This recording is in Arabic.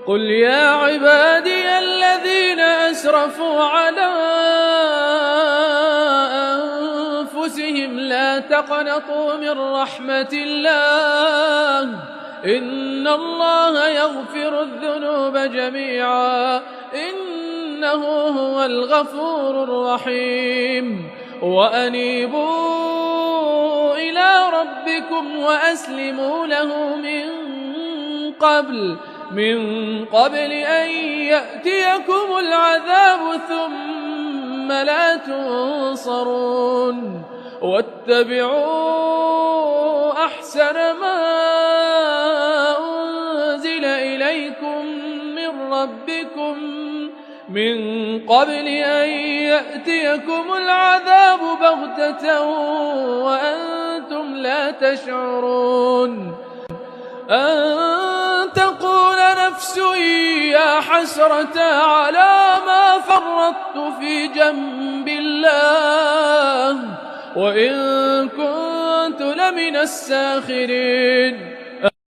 قل يا عبادي الذين أسرفوا على أنفسهم لا تقنطوا من رحمة الله إن الله يغفر الذنوب جميعا إنه هو الغفور الرحيم وأنيبوا إلى ربكم وأسلموا له من قبل أن يأتيكم العذاب ثم لا تنصرون واتبعوا أحسن ما أنزل إليكم من ربكم من قبل أن يأتيكم العذاب بغتة وأنتم لا تشعرون أن تقول نفس يا حسرة على ما فرطت في جنب الله وإن كنت لمن الساخرين